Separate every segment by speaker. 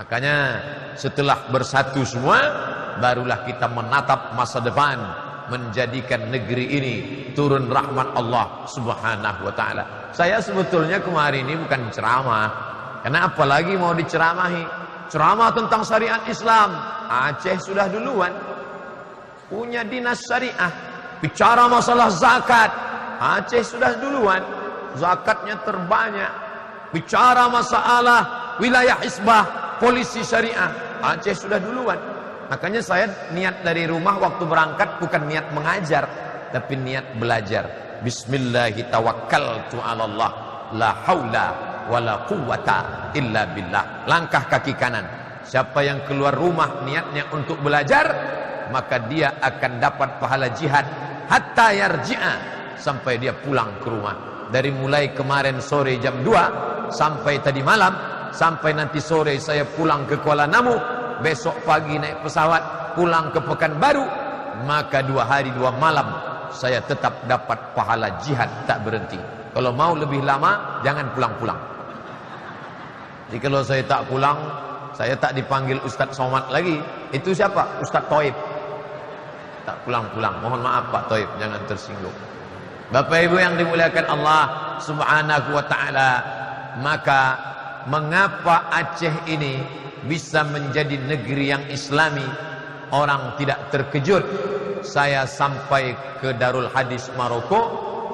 Speaker 1: Makanya setelah bersatu semua, barulah kita menatap masa depan, menjadikan negeri ini turun rahmat Allah Subhanahu wa ta'ala. Saya sebetulnya kemarin ini bukan ceramah, karena apalagi mau diceramahi. Ceramah tentang syariat Islam, Aceh sudah duluan punya dinas syariah. Bicara masalah zakat, Aceh sudah duluan, zakatnya terbanyak. Bicara masalah wilayah hisbah, polisi syariah, Aceh sudah duluan. Makanya saya niat dari rumah waktu berangkat bukan niat mengajar, tapi niat belajar. Bismillahirrahmanirrahim. La haula wala quwwata illa billah. Langkah kaki kanan. Siapa yang keluar rumah niatnya untuk belajar, maka dia akan dapat pahala jihad hatta yarji'a, sampai dia pulang ke rumah. Dari mulai kemarin sore jam 2 sampai tadi malam, sampai nanti sore saya pulang ke Kuala Namu, besok pagi naik pesawat pulang ke Pekanbaru, maka 2 hari 2 malam saya tetap dapat pahala jihad tak berhenti. Kalau mau lebih lama, jangan pulang-pulang. Jadi kalau saya tak pulang, saya tak dipanggil Ustadz Somad lagi. Itu siapa? Ustadz Toib. Tak pulang-pulang. Mohon maaf Pak Toib, jangan tersinggung. Bapak Ibu yang dimuliakan Allah Subhanahu wa ta'ala, maka mengapa Aceh ini bisa menjadi negeri yang islami? Orang tidak terkejut. Saya sampai ke Darul Hadis Maroko,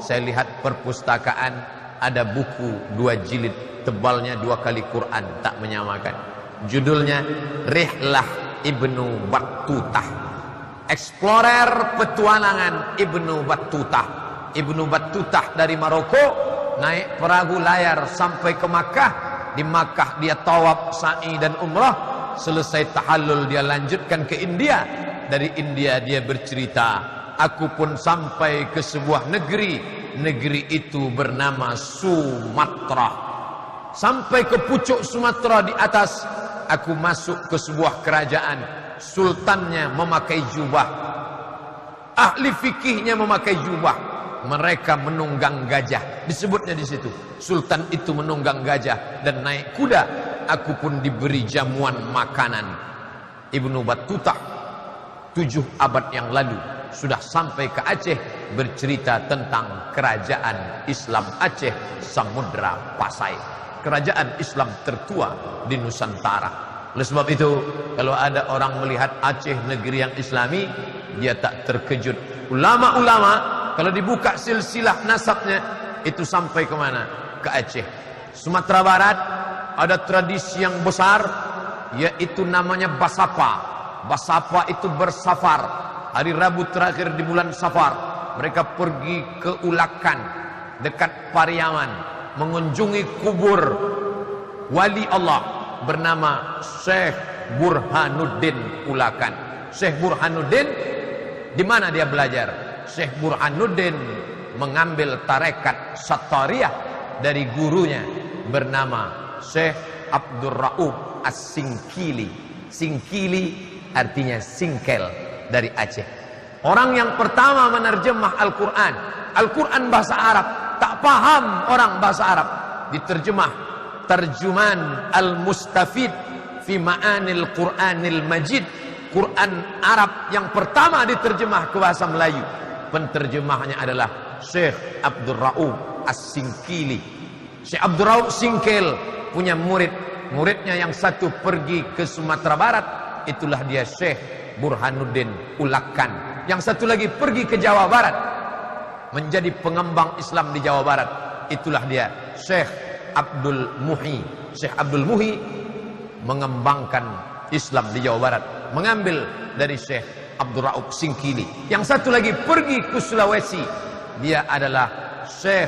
Speaker 1: saya lihat perpustakaan, ada buku 2 jilid, tebalnya 2 kali Quran, tak menyamakan. Judulnya Rihlah Ibnu Battutah, Explorer Petualangan Ibnu Battutah. Ibnu Battutah dari Maroko naik perahu layar sampai ke Makkah. Di Makkah dia tawaf, sa'i dan umrah. Selesai tahallul dia lanjutkan ke India. Dari India dia bercerita, aku pun sampai ke sebuah negeri. Negeri itu bernama Sumatra. Sampai ke pucuk Sumatera di atas, aku masuk ke sebuah kerajaan. Sultannya memakai jubah, ahli fikihnya memakai jubah. Mereka menunggang gajah, disebutnya di situ. Sultan itu menunggang gajah dan naik kuda. Aku pun diberi jamuan makanan. Ibnu Battutah 7 abad yang lalu sudah sampai ke Aceh, bercerita tentang kerajaan Islam Aceh Samudra Pasai, kerajaan Islam tertua di Nusantara. Oleh sebab itu, kalau ada orang melihat Aceh negeri yang islami, dia tak terkejut. Ulama-ulama kalau dibuka silsilah nasabnya, itu sampai ke mana? Ke Aceh. Sumatera Barat ada tradisi yang besar, yaitu namanya Basapa. Basapa itu bersafar. Hari Rabu terakhir di bulan Safar, mereka pergi ke Ulakan dekat Pariaman, mengunjungi kubur wali Allah bernama Syekh Burhanuddin Ulakan. Syekh Burhanuddin, di mana dia belajar? Syekh Burhanuddin mengambil tarekat Sattariyah dari gurunya bernama Syekh Abdul Raub As-Singkili. Singkili artinya singkel dari Aceh. Orang yang pertama menerjemah Al-Quran. Al-Quran bahasa Arab, tak paham orang bahasa Arab, diterjemah Terjuman Al-Mustafid fi Ma'anil Quranil Majid. Quran Arab yang pertama diterjemah ke bahasa Melayu. Penterjemahnya adalah Syekh Abdul Raub As-Singkili. Syekh Abdul Raub Singkel punya murid. Muridnya yang satu pergi ke Sumatera Barat, itulah dia Syekh Burhanuddin Ulakan. Yang satu lagi pergi ke Jawa Barat, menjadi pengembang Islam di Jawa Barat, itulah dia Syekh Abdul Muhi. Syekh Abdul Muhi mengembangkan Islam di Jawa Barat, mengambil dari Syekh Abdul Raub Singkili. Yang satu lagi pergi ke Sulawesi, dia adalah Syekh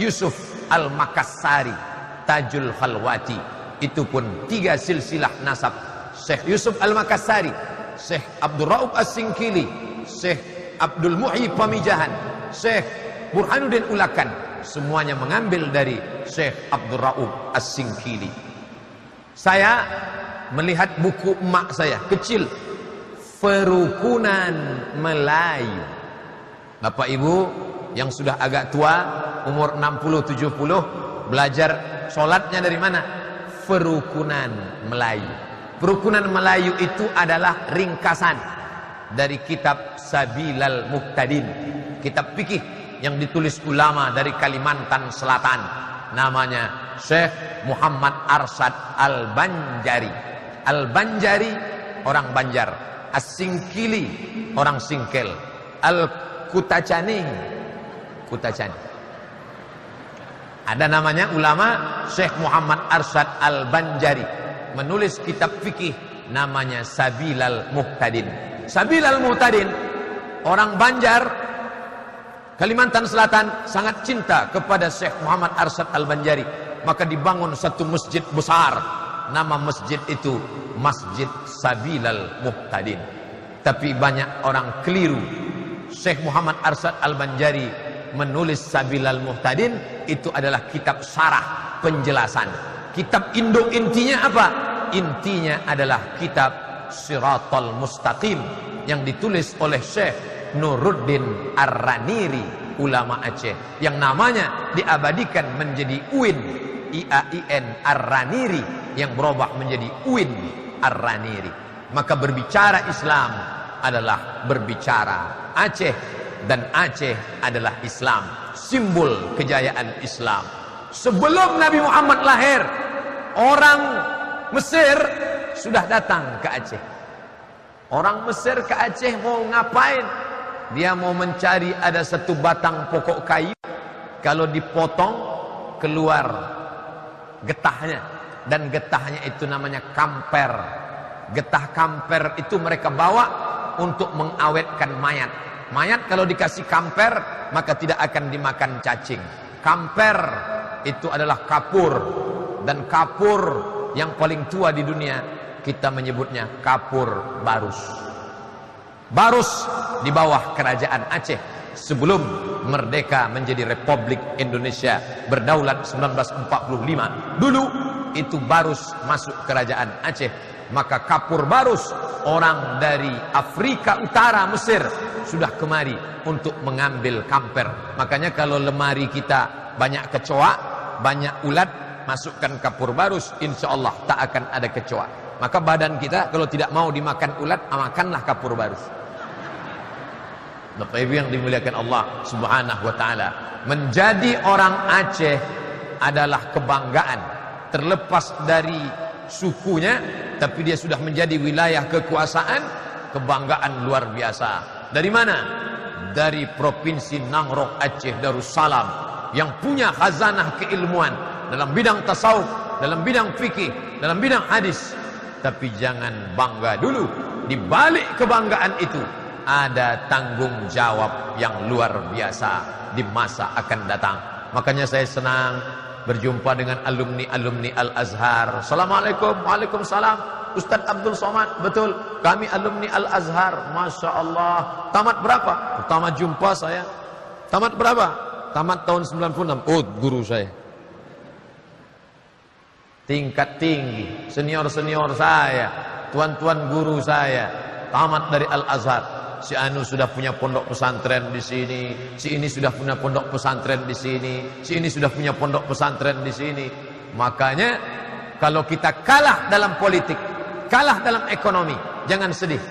Speaker 1: Yusuf Al-Makassari Tajul Khalwati. Itu pun 3 silsilah nasab. Syekh Yusuf Al-Makassari, Syekh Abdul Raub As-Singkili, Syekh Abdul Muhi Pamijahan, Syekh Burhanuddin Ulakan, semuanya mengambil dari Syekh Abdul Raub As-Singkili. Saya melihat buku emak saya kecil, Perukunan Melayu. Bapak Ibu yang sudah agak tua, umur 60-70, belajar sholatnya dari mana? Perukunan Melayu. Kerukunan Melayu itu adalah ringkasan dari kitab Sabilal Muhtadin, kitab fikih yang ditulis ulama dari Kalimantan Selatan, namanya Syekh Muhammad Arsyad Al-Banjari. Al-Banjari orang Banjar, As-Singkili orang Singkel, Al-Kutacani Kutacani. Ada namanya ulama Syekh Muhammad Arsyad Al-Banjari menulis kitab fikih namanya Sabilal Muhtadin. Sabilal Muhtadin, orang Banjar Kalimantan Selatan sangat cinta kepada Syekh Muhammad Arsyad Al-Banjari, maka dibangun satu masjid besar. Nama masjid itu Masjid Sabilal Muhtadin. Tapi banyak orang keliru. Syekh Muhammad Arsyad Al-Banjari menulis Sabilal Muhtadin itu adalah kitab syarah, penjelasan. Kitab induk intinya apa? Intinya adalah kitab Siratal Mustaqim yang ditulis oleh Syekh Nuruddin Ar-Raniri, ulama Aceh, yang namanya diabadikan menjadi UIN, IAIN Ar-Raniri, yang berubah menjadi UIN Ar-Raniri. Maka berbicara Islam adalah berbicara Aceh, dan Aceh adalah Islam, simbol kejayaan Islam. Sebelum Nabi Muhammad lahir, orang Mesir sudah datang ke Aceh. Orang Mesir ke Aceh mau ngapain? Dia mau mencari ada satu batang pokok kayu, kalau dipotong keluar getahnya, dan getahnya itu namanya kamper. Getah kamper itu mereka bawa untuk mengawetkan mayat. Mayat kalau dikasih kamper maka tidak akan dimakan cacing. Kamper itu adalah kapur, dan kapur yang paling tua di dunia kita menyebutnya kapur Barus. Barus di bawah kerajaan Aceh sebelum merdeka menjadi Republik Indonesia berdaulat 1945. Dulu itu Barus masuk kerajaan Aceh. Maka kapur Barus, orang dari Afrika Utara, Mesir, sudah kemari untuk mengambil kamper. Makanya kalau lemari kita banyak kecoa, banyak ulat, masukkan kapur Barus, insya Allah tak akan ada kecoa. Maka badan kita kalau tidak mau dimakan ulat, makanlah kapur Barus. Bapak Ibu yang dimuliakan Allah Subhanahu wa taala, menjadi orang Aceh adalah kebanggaan. Terlepas dari sukunya, tapi dia sudah menjadi wilayah kekuasaan, kebanggaan luar biasa. Dari mana? Dari provinsi Nangrok Aceh Darussalam, yang punya khazanah keilmuan dalam bidang tasawuf, dalam bidang fikih, dalam bidang hadis. Tapi jangan bangga dulu, di balik kebanggaan itu ada tanggung jawab yang luar biasa di masa akan datang. Makanya saya senang berjumpa dengan alumni-alumni Al-Azhar. Assalamualaikum. Waalaikumsalam. Ustadz Abdul Somad. Betul, kami alumni Al-Azhar. Masya Allah. Tamat berapa? Pertama jumpa saya. Tamat berapa? Tamat tahun 96. Oh, guru saya tingkat tinggi, senior-senior saya, tuan-tuan guru saya tamat dari Al-Azhar. Si anu sudah punya pondok pesantren di sini, si ini sudah punya pondok pesantren di sini, si ini sudah punya pondok pesantren di sini. Makanya kalau kita kalah dalam politik, kalah dalam ekonomi, jangan sedih,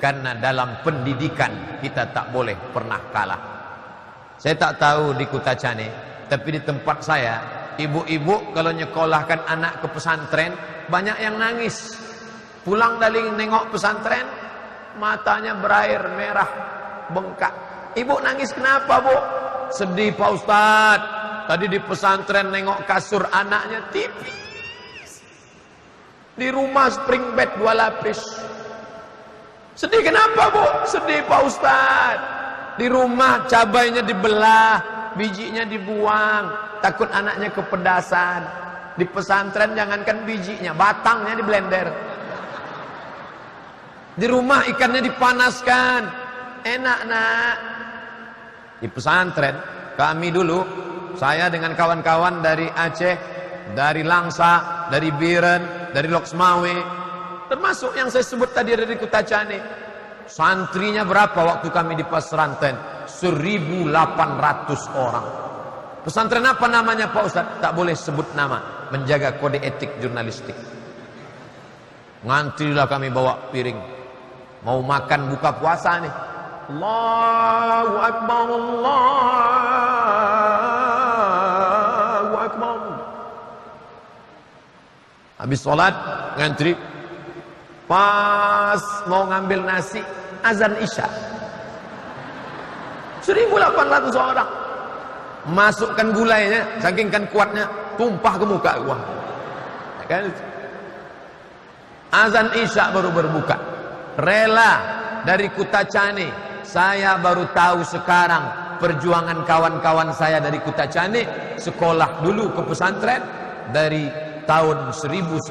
Speaker 1: karena dalam pendidikan kita tak boleh pernah kalah. Saya tak tahu di Kutacane, tapi di tempat saya, ibu-ibu kalau nyekolahkan anak ke pesantren, banyak yang nangis. Pulang dari nengok pesantren, matanya berair merah, bengkak. Ibu nangis kenapa, Bu? Sedih, Pak Ustadz. Tadi di pesantren nengok kasur anaknya tipis, di rumah spring bed 2 lapis. Sedih kenapa, Bu? Sedih, Pak Ustadz. Di rumah cabainya dibelah, bijinya dibuang, takut anaknya kepedasan. Di pesantren jangankan bijinya, batangnya di blender. Di rumah ikannya dipanaskan, enak nak. Di pesantren kami dulu, saya dengan kawan-kawan dari Aceh, dari Langsa, dari Biren, dari Loksmawe, termasuk yang saya sebut tadi dari Kutacane. Santrinya berapa waktu kami di pesantren? 1.800 orang. Pesantren apa namanya, Pak Ustadz? Tak boleh sebut nama, menjaga kode etik jurnalistik. Ngantrilah kami bawa piring. Mau makan buka puasa nih. Allahu Akbar, Allahu Akbar. Habis sholat, ngantri. Pas mau ngambil nasi, azan Isya. 1.800 orang. Masukkan gulainya, saking kan kuatnya, tumpah ke muka gua. Kan? Azan Isya baru berbuka. Rela dari Kutacani. Saya baru tahu sekarang perjuangan kawan-kawan saya dari Kutacani sekolah dulu ke pesantren dari tahun 1993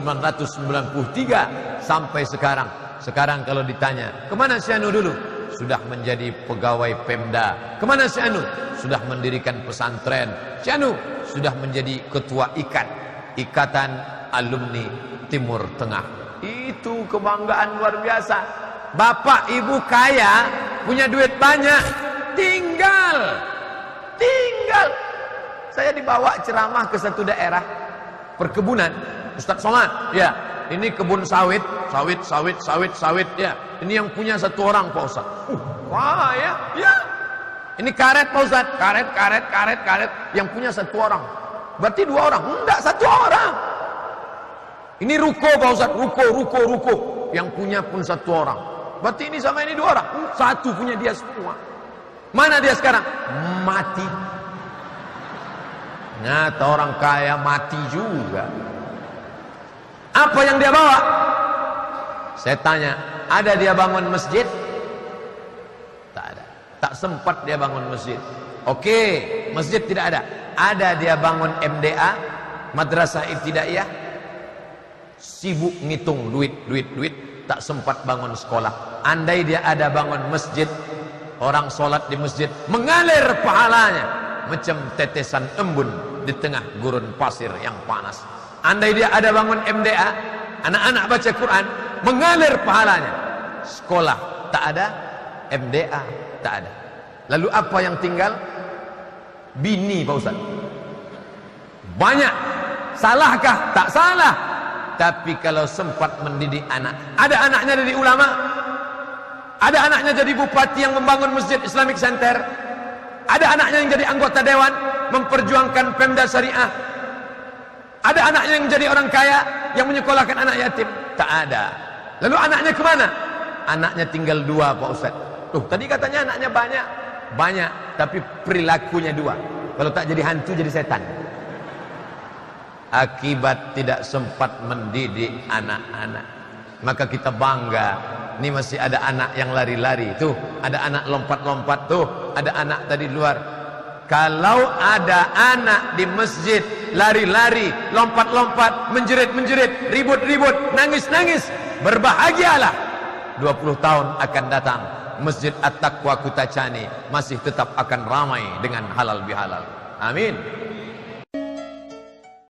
Speaker 1: sampai sekarang. Sekarang kalau ditanya, kemana si Anu dulu? Sudah menjadi pegawai Pemda. Kemana si Anu? Sudah mendirikan pesantren. Si Anu sudah menjadi ketua Ikatan Alumni Timur Tengah. Itu kebanggaan luar biasa. Bapak ibu kaya, punya duit banyak, tinggal. Saya dibawa ceramah ke satu daerah perkebunan. Ustaz Somad, ya, ini kebun sawit, ya. Ini yang punya satu orang Pak Ustaz. Kaya, ya. Ini karet Pak Ustaz, karet, yang punya satu orang. Berarti 2 orang? Enggak, 1 orang. Ini ruko Pak Ustaz, ruko. Yang punya pun 1 orang. Berarti ini sama ini 2 orang. 1 punya dia semua. Mana dia sekarang? Mati. Nyata orang kaya mati juga. Apa yang dia bawa? Saya tanya, ada dia bangun masjid? Tak ada. Tak sempat dia bangun masjid. Oke, masjid tidak ada. Ada dia bangun MDA, Madrasah Ibtidaiyah. Sibuk ngitung duit. Tak sempat bangun sekolah. Andai dia ada bangun masjid, orang sholat di masjid mengalir pahalanya macam tetesan embun di tengah gurun pasir yang panas. Andai dia ada bangun MDA, anak-anak baca Quran, mengalir pahalanya. Sekolah tak ada, MDA tak ada. Lalu apa yang tinggal? Bini Pak Ustaz. Banyak. Salahkah? Tak salah. Tapi kalau sempat mendidik anak, ada anaknya jadi ulama, ada anaknya jadi bupati yang membangun masjid Islamic Center, ada anaknya yang jadi anggota dewan memperjuangkan Pemda Syariah, ada anaknya yang jadi orang kaya yang menyekolahkan anak yatim. Tak ada. Lalu anaknya kemana? Anaknya tinggal 2 Pak Ustaz. Tuh, tadi katanya anaknya banyak, tapi perilakunya 2. Kalau tak jadi hantu jadi setan. Akibat tidak sempat mendidik anak-anak. Maka kita bangga, ini masih ada anak yang lari-lari. Tuh, ada anak lompat-lompat. Tuh, ada anak tadi luar. Kalau ada anak di masjid lari-lari, lompat-lompat, menjerit-menjerit, ribut-ribut, nangis-nangis, berbahagialah. 20 tahun akan datang, Masjid At-Taqwa Kutacani masih tetap akan ramai dengan halal bihalal. Amin.